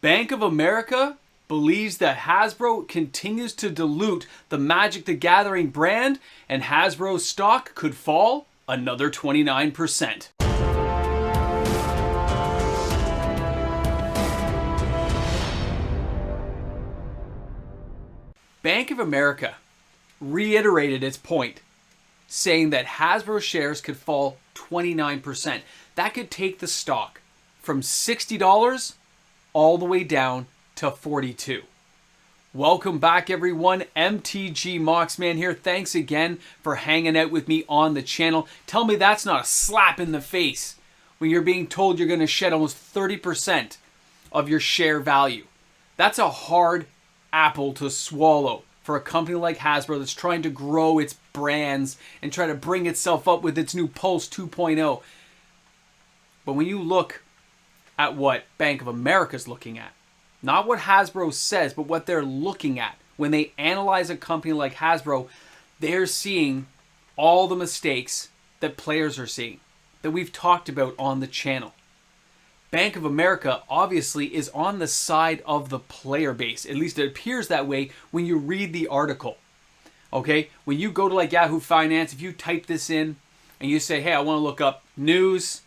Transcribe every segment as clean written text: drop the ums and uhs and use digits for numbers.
Bank of America believes that Hasbro continues to dilute the Magic the Gathering brand, and Hasbro's stock could fall another 29%. Bank of America reiterated its point, saying that Hasbro shares could fall 29%. That could take the stock from $60 all the way down to $42. Welcome back, everyone. MTG Moxman here. Thanks again for hanging out with me on the channel. Tell me that's not a slap in the face when you're being told you're going to shed almost 30% of your share value. That's a hard apple to swallow for a company like Hasbro that's trying to grow its brands and try to bring itself up with its new Pulse 2.0. But when you look at what Bank of America is looking at, not what Hasbro says, but what they're looking at, when they analyze a company like Hasbro, they're seeing all the mistakes that players are seeing, that we've talked about on the channel. Bank of America obviously is on the side of the player base. At least it appears that way when you read the article. Okay? When you go to like Yahoo Finance, if you type this in and you say, hey, I want to look up news,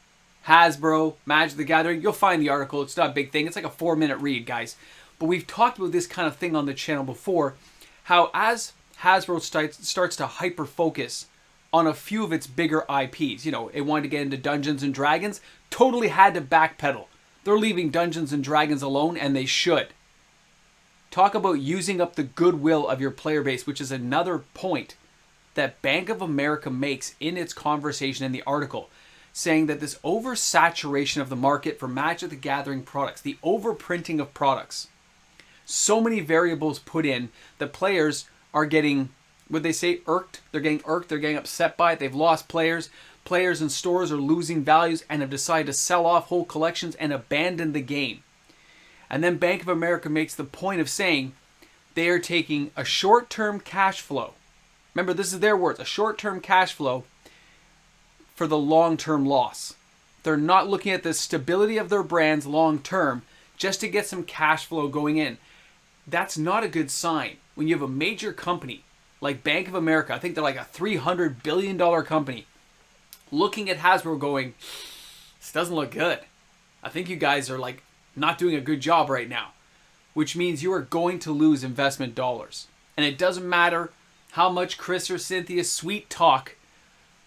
Hasbro, Magic the Gathering, you'll find the article. It's not a big thing. It's like a 4-minute read, guys. But we've talked about this kind of thing on the channel before, how as Hasbro starts to hyper-focus on a few of its bigger IPs. You know, it wanted to get into Dungeons and Dragons, totally had to backpedal. They're leaving Dungeons and Dragons alone, and they should. Talk about using up the goodwill of your player base, which is another point that Bank of America makes in its conversation in the article, saying that this oversaturation of the market for Magic the Gathering products, the overprinting of products, so many variables put in that players are getting, would they say irked? They're getting irked, they're getting upset by it, they've lost players. Players and stores are losing values and have decided to sell off whole collections and abandon the game. And then Bank of America makes the point of saying they are taking a short-term cash flow. Remember, this is their words, a short-term cash flow for the long-term loss. They're not looking at the stability of their brands long-term just to get some cash flow going in. That's not a good sign. When you have a major company like Bank of America, I think they're like a $300 billion company, looking at Hasbro going, this doesn't look good. I think you guys are like not doing a good job right now, which means you are going to lose investment dollars. And it doesn't matter how much Chris or Cynthia sweet talk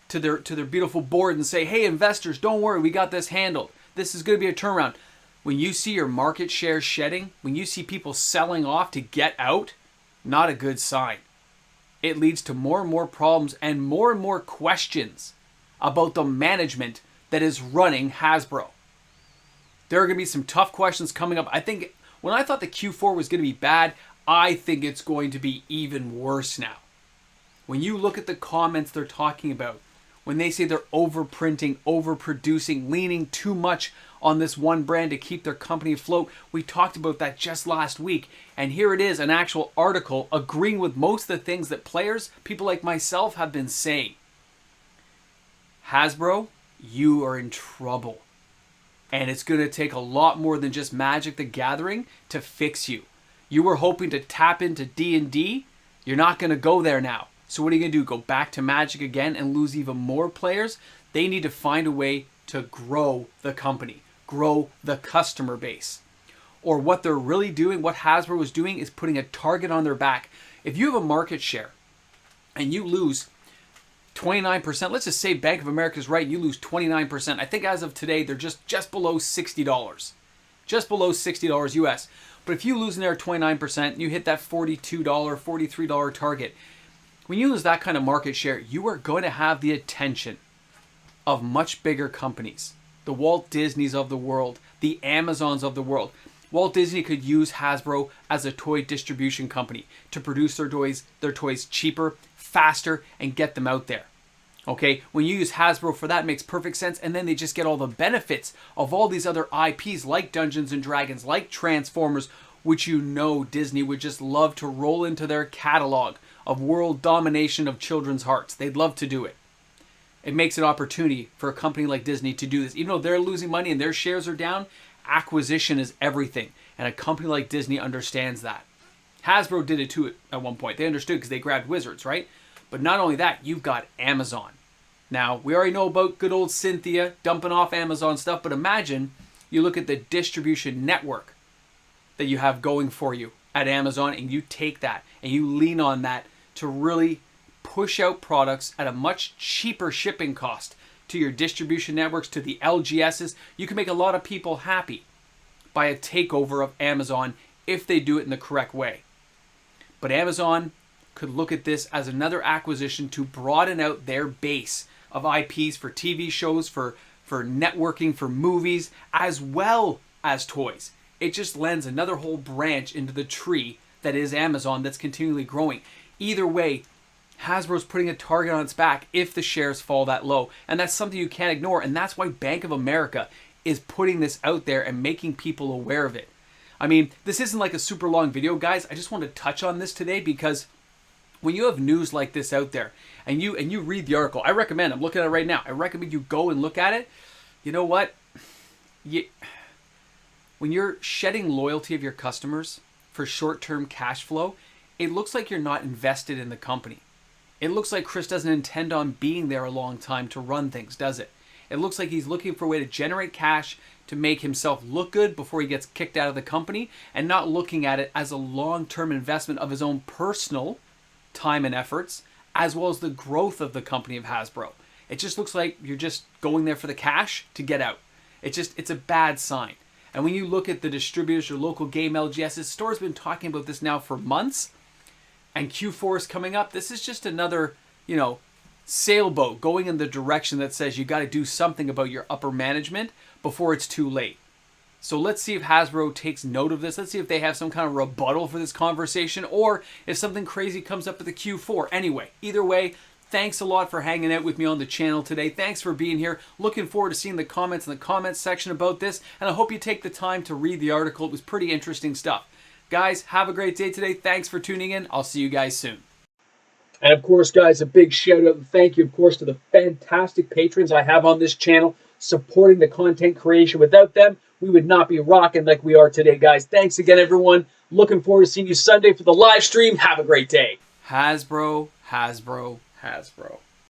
to their beautiful board and say, hey, investors, don't worry, we got this handled. This is going to be a turnaround. When you see your market share shedding, when you see people selling off to get out, not a good sign. It leads to more and more problems and more questions about the management that is running Hasbro. There are going to be some tough questions coming up. I think when I thought the Q4 was going to be bad, I think it's going to be even worse now. When you look at the comments they're talking about, when they say they're overprinting, overproducing, leaning too much on this one brand to keep their company afloat, we talked about that just last week. And here it is, an actual article agreeing with most of the things that players, people like myself, have been saying. Hasbro, you are in trouble. And it's going to take a lot more than just Magic the Gathering to fix you. You were hoping to tap into D&D. You're not going to go there now. So what are you going to do? Go back to Magic again and lose even more players? They need to find a way to grow the company, grow the customer base. Or what they're really doing, what Hasbro is doing, is putting a target on their back. If you have a market share and you lose 29%, let's just say Bank of America is right, you lose 29%. I think as of today, they're just below $60. Just below $60 US. But if you lose in there 29%, you hit that $42, $43 target. When you lose that kind of market share, you are going to have the attention of much bigger companies. The Walt Disneys of the world, the Amazons of the world. Walt Disney could use Hasbro as a toy distribution company to produce their toys cheaper, faster, and get them out there. Okay, when you use Hasbro for that, it makes perfect sense, and then they just get all the benefits of all these other IPs like Dungeons and Dragons, like Transformers, which you know Disney would just love to roll into their catalog of world domination of children's hearts. They'd love to do it. It makes an opportunity for a company like Disney to do this. Even though they're losing money and their shares are down, acquisition is everything. And a company like Disney understands that. Hasbro did it too at one point. They understood because they grabbed Wizards, right? But not only that, you've got Amazon. Now, we already know about good old Cynthia dumping off Amazon stuff, but imagine you look at the distribution network that you have going for you at Amazon, and you take that and you lean on that to really push out products at a much cheaper shipping cost to your distribution networks, to the LGSs. You can make a lot of people happy by a takeover of Amazon if they do it in the correct way. But Amazon could look at this as another acquisition to broaden out their base of IPs for TV shows, for networking, for movies, as well as toys. It just lends another whole branch into the tree that is Amazon that's continually growing. Either way, Hasbro's putting a target on its back if the shares fall that low. And that's something you can't ignore. And that's why Bank of America is putting this out there and making people aware of it. I mean, this isn't like a super long video, guys. I just want to touch on this today because when you have news like this out there and you read the article, I recommend, I'm looking at it right now, I recommend you go and look at it. You know what? When you're shedding loyalty of your customers for short-term cash flow, it looks like you're not invested in the company. It looks like Chris doesn't intend on being there a long time to run things, does it? It looks like he's looking for a way to generate cash to make himself look good before he gets kicked out of the company, and not looking at it as a long-term investment of his own personal time and efforts, as well as the growth of the company of Hasbro. It just looks like you're just going there for the cash to get out. It's a bad sign. And when you look at the distributors, your local game LGSs, store's been talking about this now for months, and Q4 is coming up. This is just another, sailboat going in the direction that says you got to do something about your upper management before it's too late. So let's see if Hasbro takes note of this. Let's see if they have some kind of rebuttal for this conversation, or if something crazy comes up at the Q4. Anyway, either way, thanks a lot for hanging out with me on the channel today. Thanks for being here. Looking forward to seeing the comments in the comments section about this, and I hope you take the time to read the article. It was pretty interesting stuff. Guys, have a great day today. Thanks for tuning in. I'll see you guys soon. And of course, guys, a big shout out and thank you, of course, to the fantastic patrons I have on this channel supporting the content creation. Without them, we would not be rocking like we are today, guys. Thanks again, everyone. Looking forward to seeing you Sunday for the live stream. Have a great day. Hasbro, Hasbro, Hasbro.